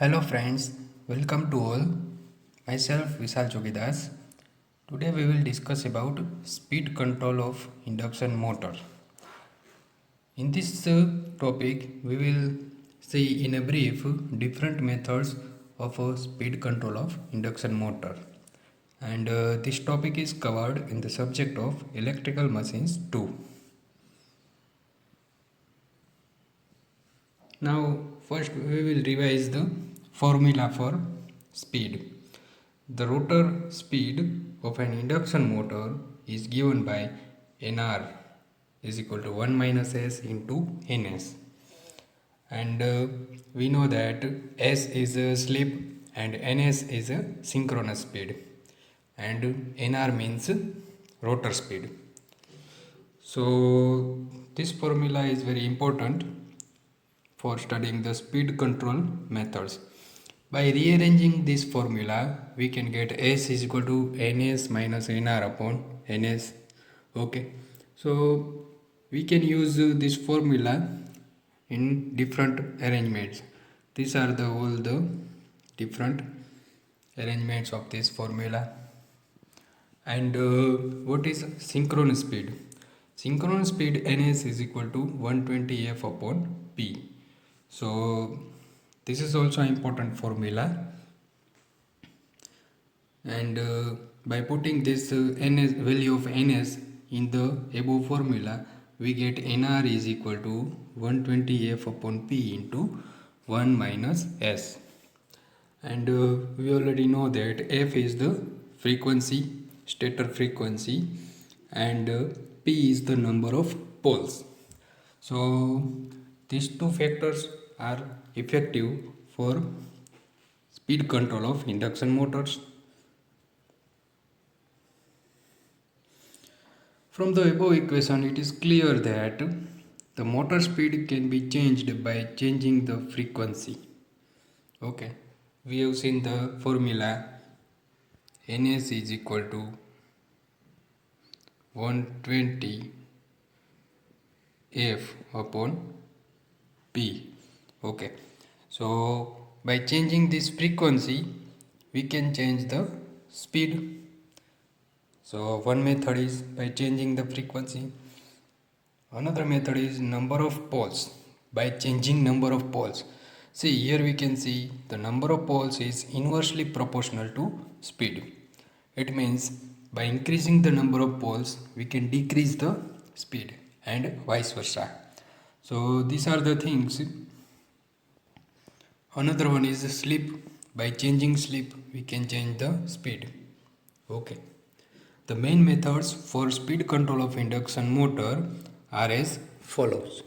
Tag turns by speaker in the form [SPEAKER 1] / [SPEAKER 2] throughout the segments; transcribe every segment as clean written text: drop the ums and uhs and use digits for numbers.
[SPEAKER 1] Hello friends, welcome to all. Myself Vishal Jogidas. Today we will discuss about speed control of induction motor. In this topic we will see in a brief different methods of speed control of induction motor. And this topic is covered in the subject of electrical machines too. Now first we will revise the formula for speed. The rotor speed of an induction motor is given by Nr is equal to 1 minus S into Ns. And we know that S is a slip and Ns is a synchronous speed. And Nr means rotor speed. So this formula is very important for studying the speed control methods. By rearranging this formula, we can get S is equal to Ns minus Nr upon Ns. Okay, so we can use this formula in different arrangements. These are all the different arrangements of this formula. And what is synchronous speed? Synchronous speed Ns is equal to 120 F upon P. So this is also an important formula, and by putting this ns value of ns in the above formula, we get nr is equal to 120 f upon p into 1 minus s. And we already know that f is the frequency, stator frequency, and p is the number of poles. So these two factors are effective for speed control of induction motors. From the above equation, it is clear that the motor speed can be changed by changing the frequency. Okay, we have seen the formula Ns is equal to 120 F upon P. Okay, so by changing this frequency, we can change the speed. So one method is by changing the frequency. Another method is number of poles. By changing number of poles. See, here we can see the number of poles is inversely proportional to speed. It means by increasing the number of poles, we can decrease the speed and vice versa. So these are the things. Another one is slip. By changing slip, we can change the speed. Okay. The main methods for speed control of induction motor are as follows.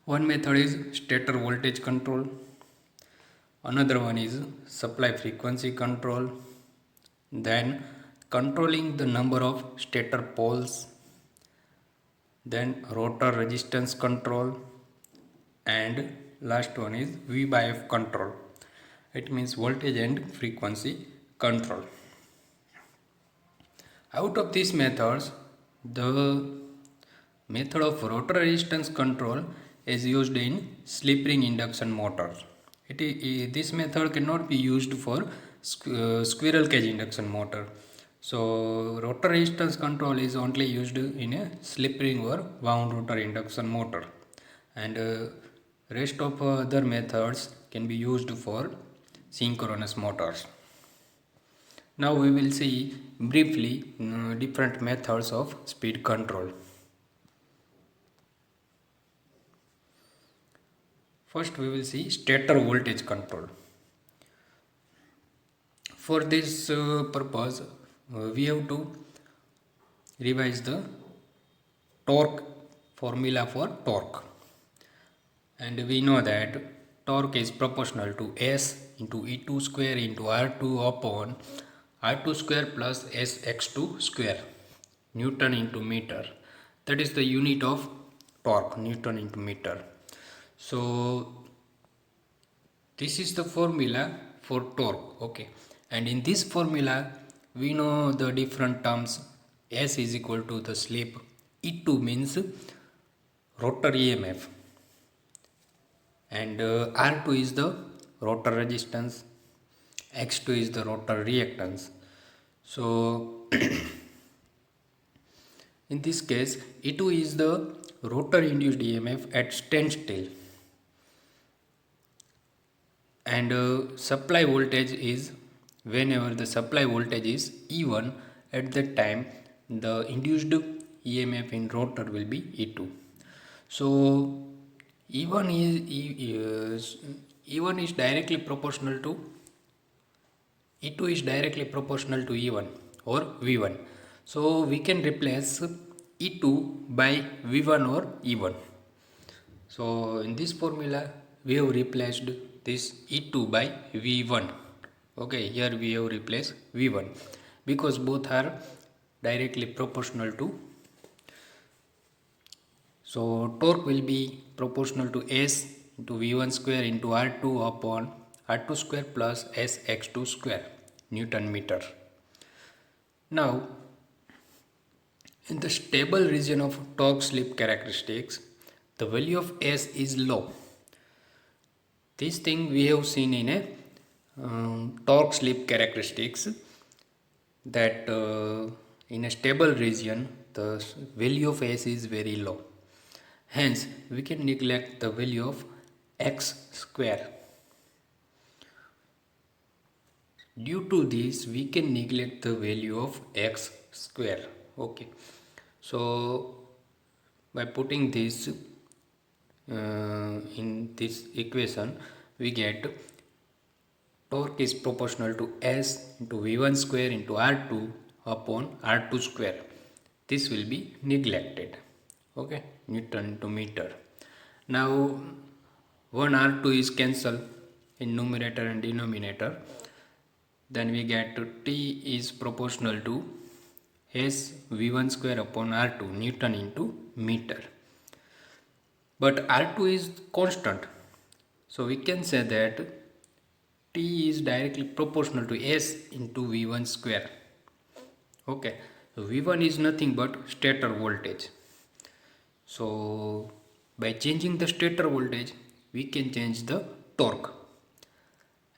[SPEAKER 1] One method is stator voltage control. Another one is supply frequency control. Then controlling the number of stator poles. Then rotor resistance control. And last one is V by F control. It means voltage and frequency control. Out of these methods, the method of rotor resistance control is used in slip ring induction motor. This method cannot be used for squirrel cage induction motor. So rotor resistance control is only used in a slip ring or wound rotor induction motor, and rest of other methods can be used for synchronous motors. Now we will see briefly different methods of speed control. First we will see stator voltage control. For this purpose, we have to revise the torque formula for torque. And we know that torque is proportional to S into E2 square into R2 upon R2 square plus SX2 square, Newton into meter. That is the unit of torque, Newton into meter. So this is the formula for torque. Okay, and in this formula we know the different terms. S is equal to the slip, E2 means rotor EMF, and R2 is the rotor resistance, X2 is the rotor reactance. So in this case, E2 is the rotor induced EMF at standstill, and supply voltage is whenever the supply voltage is E1, at that time the induced EMF in rotor will be E2. So E1 is directly proportional to E2 is directly proportional to E1 or V1. So we can replace E2 by V1 or E1. So in this formula we have replaced this E2 by V1. Okay, here we have replaced V1 because both are directly proportional to. So torque will be proportional to S into V1 square into R2 upon R2 square plus SX2 square Newton meter. Now in the stable region of torque slip characteristics, the value of S is low. This thing we have seen in a torque slip characteristics, that in a stable region the value of S is very low. Hence we can neglect the value of X square. Due to this we can neglect the value of X square. Okay, so by putting this in this equation, we get torque is proportional to S into V1 square into R2 upon R2 square. This will be neglected. Okay, Newton to meter. Now 1 R2 is cancelled in numerator and denominator. Then we get T is proportional to S V1 square upon R2 Newton into meter. But R2 is constant. So we can say that T is directly proportional to S into V1 square. Okay, so V1 is nothing but stator voltage. So by changing the stator voltage, we can change the torque.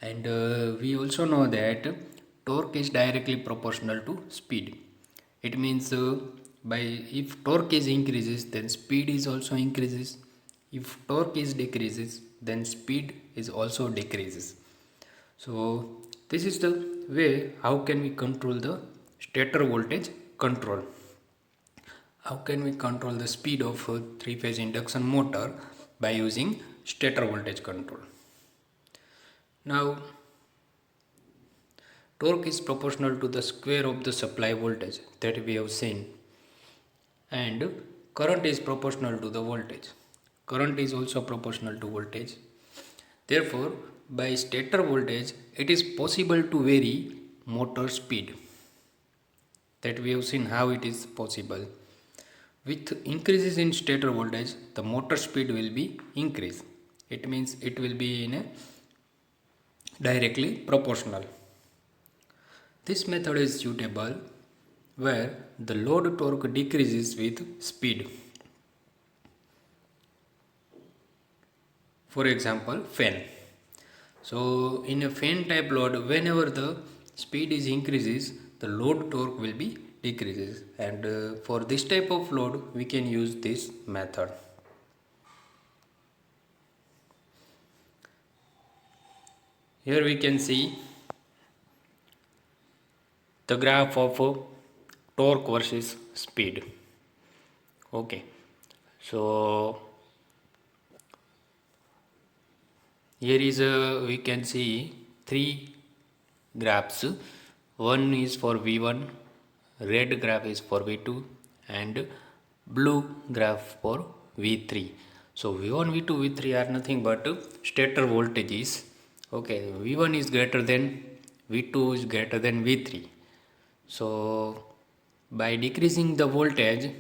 [SPEAKER 1] And we also know that torque is directly proportional to speed. It means if torque is increases, then speed is also increases. If torque is decreases, then speed is also decreases. So this is the way how can we control the stator voltage control. How can we control the speed of a three-phase induction motor by using stator voltage control. Now torque is proportional to the square of the supply voltage that we have seen, and current is proportional to the voltage. Current is also proportional to voltage. Therefore, by stator voltage, it is possible to vary motor speed. That we have seen how it is possible. With increases in stator voltage, the motor speed will be increased. It means it will be in a directly proportional. This method is suitable where the load torque decreases with speed. For example, fan. So in a fan type load, whenever the speed is increases, the load torque will be decreases, and for this type of load we can use this method. Here we can see the graph of torque versus speed. Okay, so here is we can see three graphs. One is for V1, red graph is for V2, and blue graph for V3. So V1, V2, V3 are nothing but stator voltages. Okay, V1 is greater than V2 is greater than V3. So by decreasing the voltage,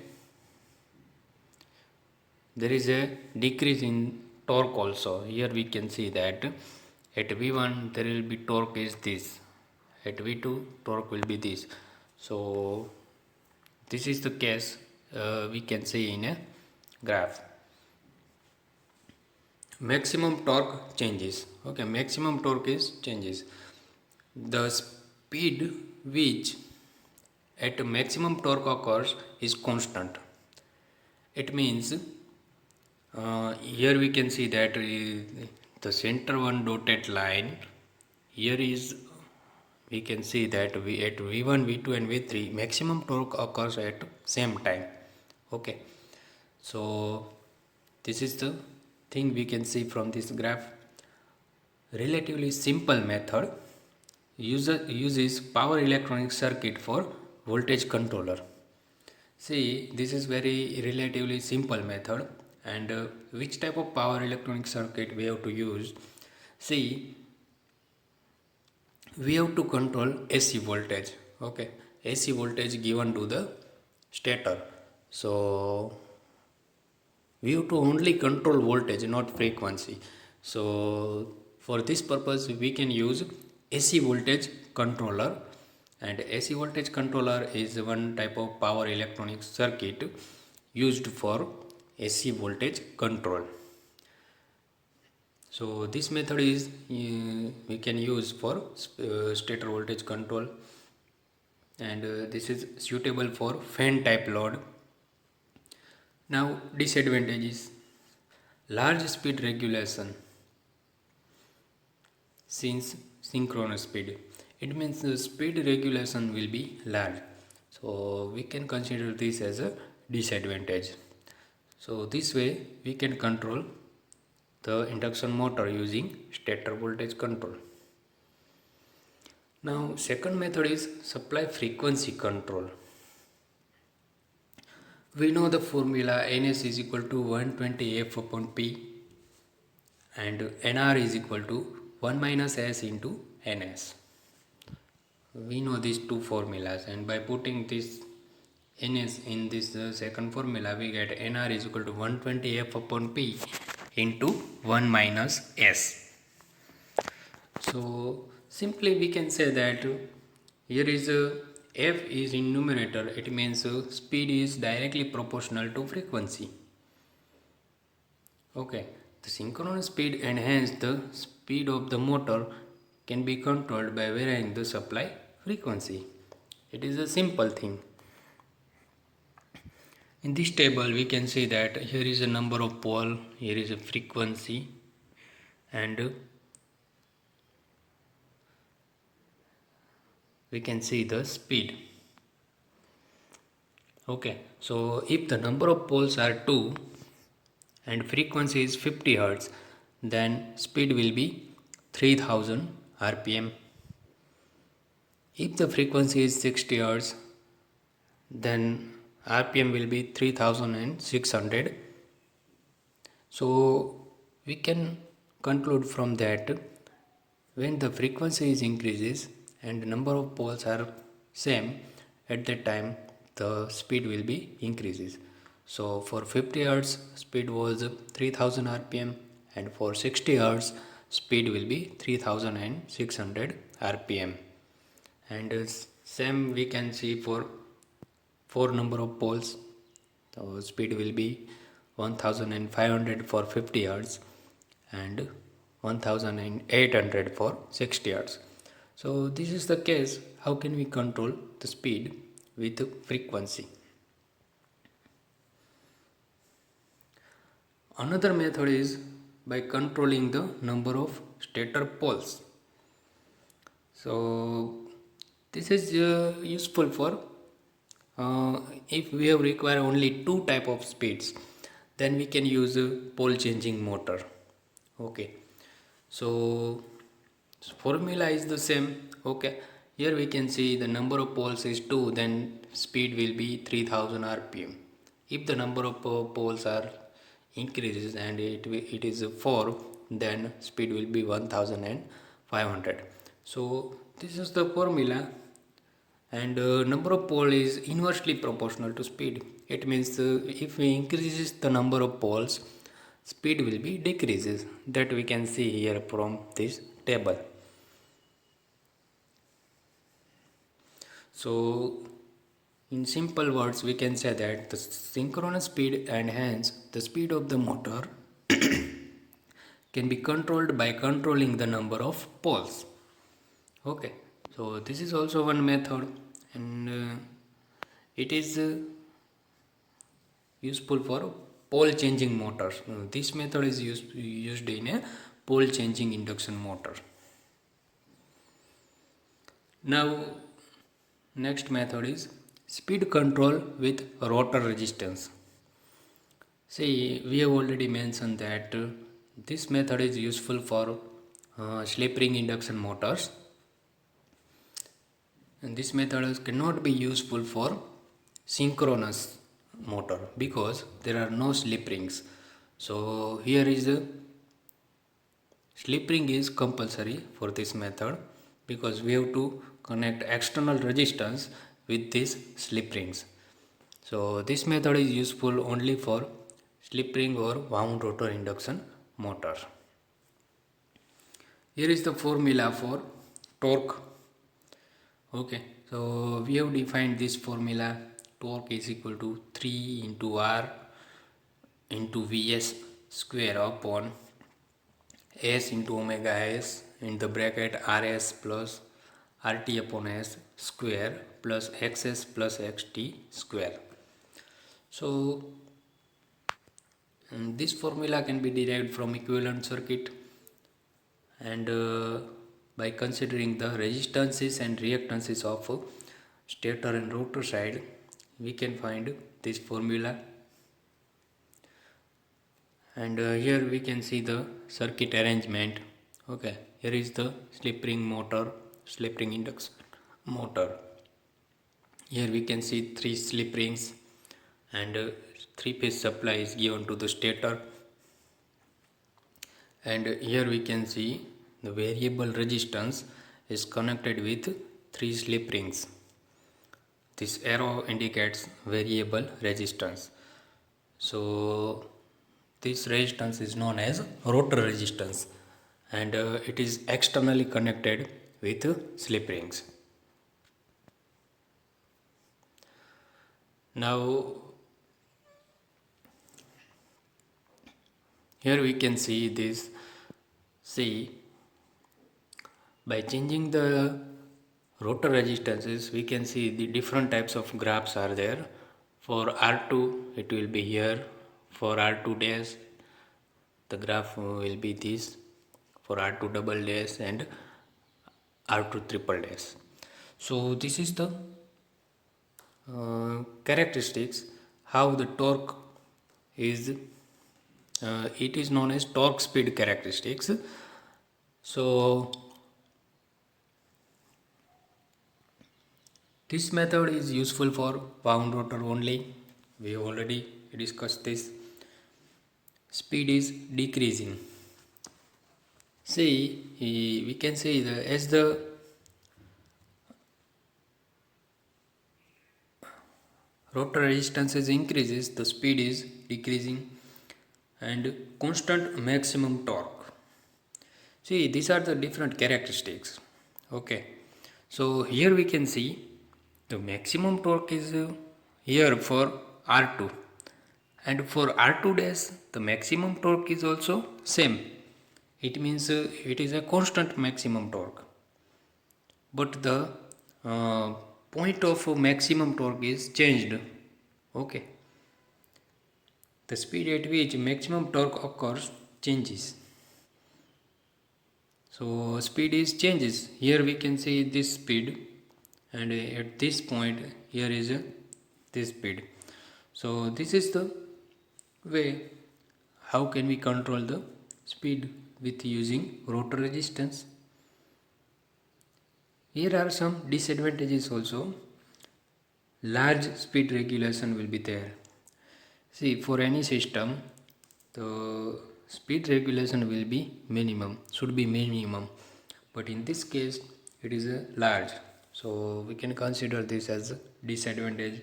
[SPEAKER 1] there is a decrease in torque also. Here we can see that at V1 there will be torque is this, at V2 torque will be this. So this is the case we can see in a graph. maximum torque changes. Okay, maximum torque is changes. The speed which at maximum torque occurs is constant. It means here we can see that the center one dotted line here is, we can see that we at v1 v2 and v3 maximum torque occurs at same time. Okay, so this is the thing we can see from this graph. Relatively simple method uses power electronic circuit for voltage controller. See, this is very relatively simple method, and which type of power electronic circuit we have to use. See, we have to control AC voltage. Okay, AC voltage given to the stator. So we have to only control voltage, not frequency. So for this purpose we can use AC voltage controller, and AC voltage controller is one type of power electronic circuit used for AC voltage control. So this method is we can use for stator voltage control, and this is suitable for fan type load. Now disadvantages: large speed regulation since synchronous speed. It means the speed regulation will be large. So we can consider this as a disadvantage. So this way we can control the induction motor using stator voltage control. Now second method is supply frequency control. We know the formula Ns is equal to 120 F upon P, and Nr is equal to 1 minus S into Ns. We know these two formulas, and by putting this Ns in this second formula we get Nr is equal to 120 F upon P into 1 minus S. So simply we can say that here is F is in numerator, it means speed is directly proportional to frequency. Okay, the synchronous speed and hence the speed of the motor can be controlled by varying the supply frequency. It is a simple thing. In this table we can see that here is a number of pole, here is a frequency, and we can see the speed. Okay, so if the number of poles are 2 and frequency is 50 Hz, then speed will be 3000 rpm. If the frequency is 60 Hz, then rpm will be 3600. So we can conclude from that when the frequency is increases and the number of poles are same, at that time the speed will be increases. So for 50 Hz speed was 3000 rpm, and for 60 Hz speed will be 3600 rpm. And same we can see for 4 number of poles, so speed will be 1500 for 50 Hz and 1800 for 60 Hz. So this is the case how can we control the speed with frequency. Another method is by controlling the number of stator poles. So this is useful for if we have require only two type of speeds, then we can use a pole changing motor. Okay, so formula is the same. Okay, here we can see the number of poles is 2, then speed will be 3000 rpm. If the number of poles are increases and it is 4, then speed will be 1500. So this is the formula, and number of pole is inversely proportional to speed. It means if we increases the number of poles, speed will be decreases. That we can see here from this table. So in simple words we can say that the synchronous speed and hence the speed of the motor can be controlled by controlling the number of poles. Okay, so this is also one method, and it is useful for pole changing motors. This method is used in a pole changing induction motor. Now, next method is speed control with rotor resistance. See, we have already mentioned that this method is useful for slip ring induction motors, and this method cannot be useful for synchronous motor because there are no slip rings. So here is the slip ring is compulsory for this method because we have to connect external resistance with these slip rings. So this method is useful only for slip ring or wound rotor induction motor. Here is the formula for torque. Okay, so we have defined this formula. Torque is equal to 3 into R into Vs square upon S into omega S in the bracket Rs plus Rt upon S square plus Xs plus Xt square. So this formula can be derived from equivalent circuit, and by considering the resistances and reactances of stator and rotor side, we can find this formula. And here we can see the circuit arrangement. Okay, here is the slip ring motor, slip ring induction motor. Here we can see 3 slip rings, and 3-phase supply is given to the stator, and here we can see the variable resistance is connected with 3 slip rings. This arrow indicates variable resistance. So this resistance is known as rotor resistance, and it is externally connected with slip rings. Now here we can see this. See, by changing the rotor resistances, we can see the different types of graphs are there. For R2 it will be here. For R2 dash the graph will be this. For R2 double dash and R2 triple dash. So this is the characteristics how the torque is. It is known as torque speed characteristics. So this method is useful for wound rotor only. We have already discussed this. Speed is decreasing. See, we can say that as the rotor resistance increases, the speed is decreasing, and constant maximum torque. See, these are the different characteristics. Okay, so here we can see the maximum torque is here for R2, and for R2 dash the maximum torque is also same. It means it is a constant maximum torque, but the point of maximum torque is changed. Okay, the speed at which maximum torque occurs changes. So speed is changes. Here we can see this speed, and at this point here is this speed. So this is the way how can we control the speed with using rotor resistance. Here are some disadvantages also. Large speed regulation will be there. See, for any system the speed regulation will be minimum, should be minimum, but in this case it is a large, so we can consider this as a disadvantage.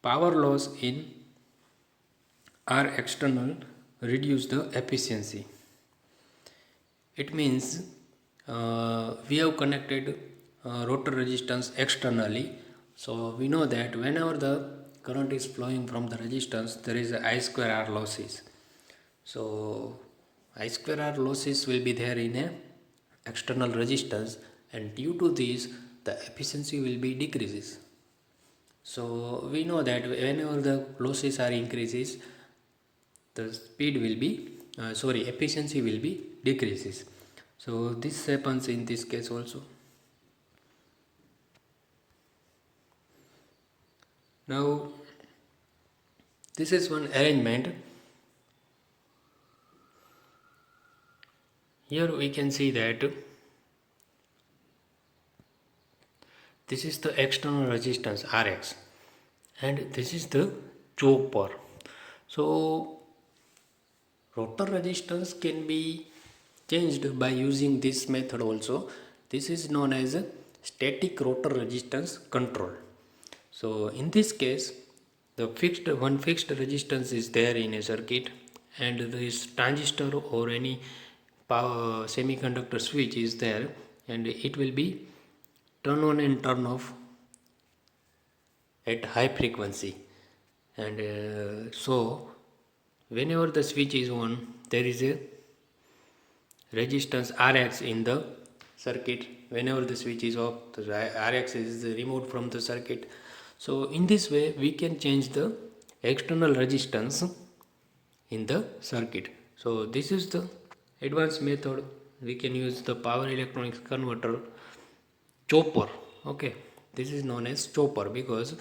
[SPEAKER 1] Power loss in R external reduce the efficiency. It means we have connected rotor resistance externally, so we know that whenever the current is flowing from the resistance, there is a I square R losses. So
[SPEAKER 2] I square R losses will be there in a external resistance, and due to this the efficiency will be decreases. So we know that whenever the losses are increases, the speed will be efficiency will be decreases. So this happens in this case also. Now this is one arrangement. Here we can see that this is the external resistance Rx and this is the chopper. So rotor resistance can be changed by using this method also. This is known as a static rotor resistance control. So in this case, the fixed resistance is there in a circuit, and this transistor or any power semiconductor switch is there, and it will be turn on and turn off at high frequency. And so whenever the switch is on, there is a resistance Rx in the circuit. Whenever the switch is off, the Rx is removed from the circuit. So in this way we can change the external resistance in the circuit. So this is the advanced method. We can use the power electronics converter chopper. Okay, this is known as chopper because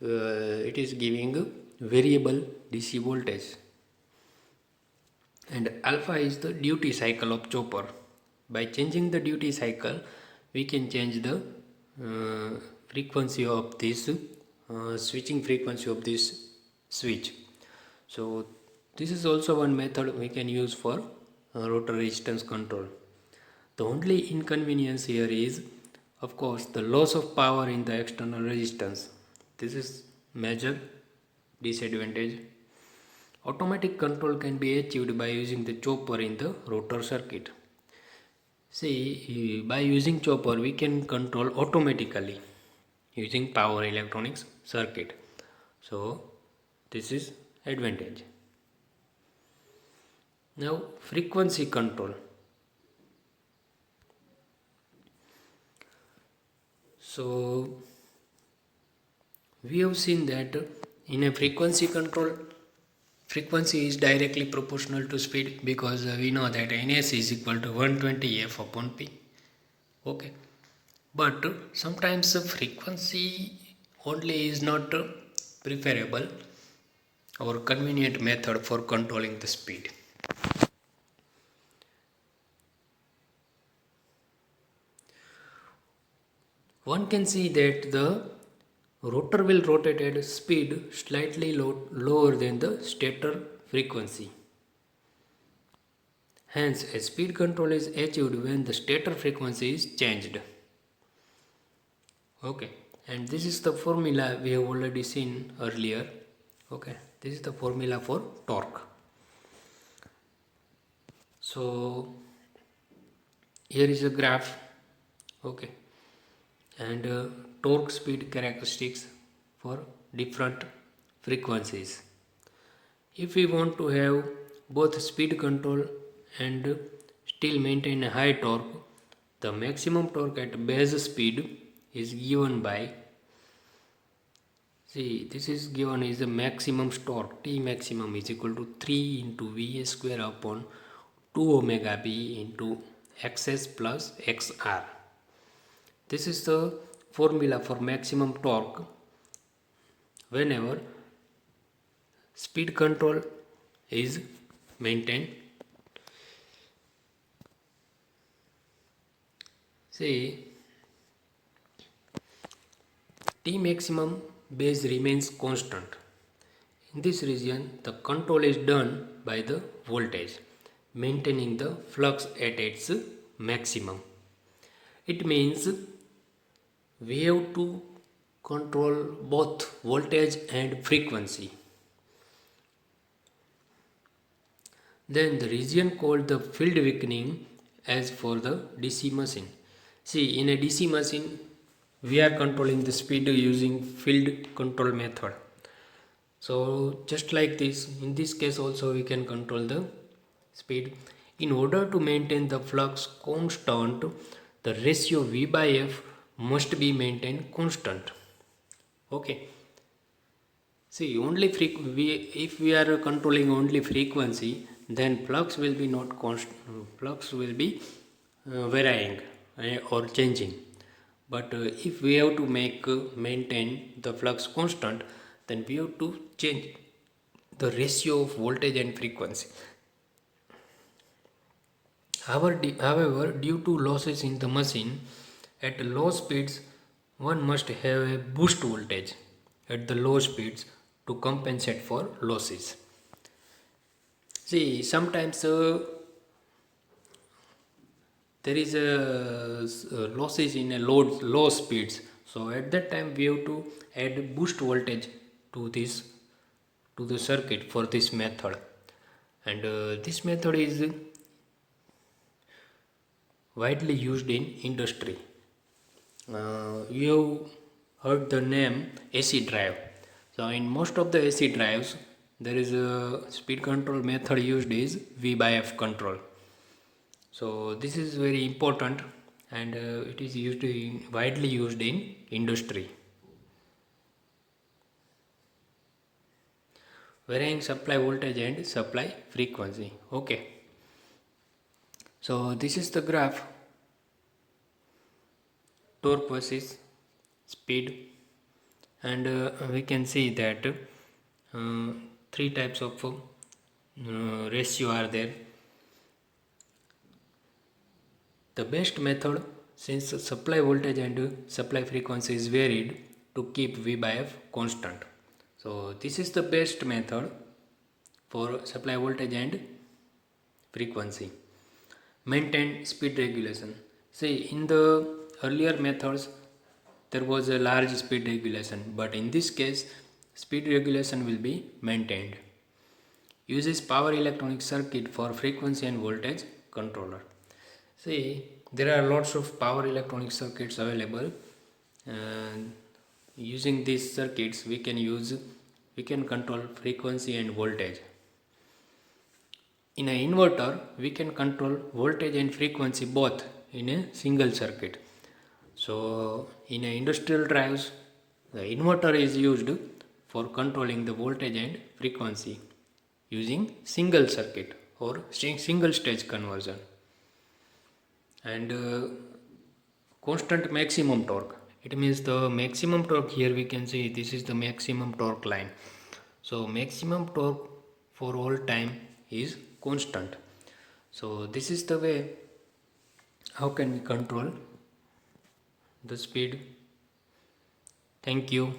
[SPEAKER 2] it is giving variable DC voltage, and alpha is the duty cycle of chopper. By changing the duty cycle we can change the frequency of this switching frequency of this switch. So this is also one method we can use for rotor resistance control. The only inconvenience here is of course the loss of power in the external resistance. This is major disadvantage. Automatic control can be achieved by using the chopper in the rotor circuit. See, by using chopper we can control automatically using power electronics circuit. So this is advantage. Now frequency control. So we have seen that in a frequency control, frequency is directly proportional to speed because we know that Ns is equal to 120 f upon p. Okay, but sometimes frequency only is not preferable or convenient method for controlling the speed. One can see that the rotor will rotate at speed slightly lower than the stator frequency. Hence, a speed control is achieved when the stator frequency is changed. Okay, and this is the formula we have already seen earlier. Okay, this is the formula for torque. So here is a graph. Okay, and torque speed characteristics for different frequencies. If we want to have both speed control and still maintain a high torque, the maximum torque at base speed is given by, see, this is given as the maximum torque. T maximum is equal to 3 into Va square upon 2 omega b into xs plus xr. This is the formula for maximum torque whenever speed control is maintained. See, T maximum base remains constant. In this region, the control is done by the voltage, maintaining the flux at its maximum. It means we have to control both voltage and frequency. Then the region called the field weakening as for the DC machine. See, in a DC machine, we are controlling the speed using field control method. So just like this, in this case also we can control the speed. In order to maintain the flux constant, the ratio V by F must be maintained constant. Okay. See, if we are controlling only frequency, then flux will be not constant. Flux will be varying or changing. But if we have to maintain the flux constant, then we have to change the ratio of voltage and frequency. However, due to losses in the machine, at low speeds, one must have a boost voltage at the low speeds to compensate for losses. See, sometimes there is losses in a low speeds. So at that time, we have to add boost voltage to the circuit for this method, and this method is widely used in industry. You heard the name AC drive. So in most of the AC drives, there is a speed control method used is V by F control. So this is very important, and it is widely used in industry. Varying supply voltage and supply frequency. Okay. So this is the graph, torque versus speed, and we can see that three types of ratio are there. The best method, since supply voltage and supply frequency is varied, to keep V by F constant. So this is the best method for supply voltage and frequency. Maintain speed regulation. See, in the earlier methods, there was a large speed regulation, but in this case, speed regulation will be maintained. Uses power electronic circuit for frequency and voltage controller. See, there are lots of power electronic circuits available, and using these circuits we can control frequency and voltage. In an inverter, we can control voltage and frequency both in a single circuit. So in a industrial drives, the inverter is used for controlling the voltage and frequency using single circuit or single stage conversion. And constant maximum torque, it means the maximum torque. Here we can see this is the maximum torque line. So maximum torque for all time is constant. So this is the way how can we control the speed. Thank you.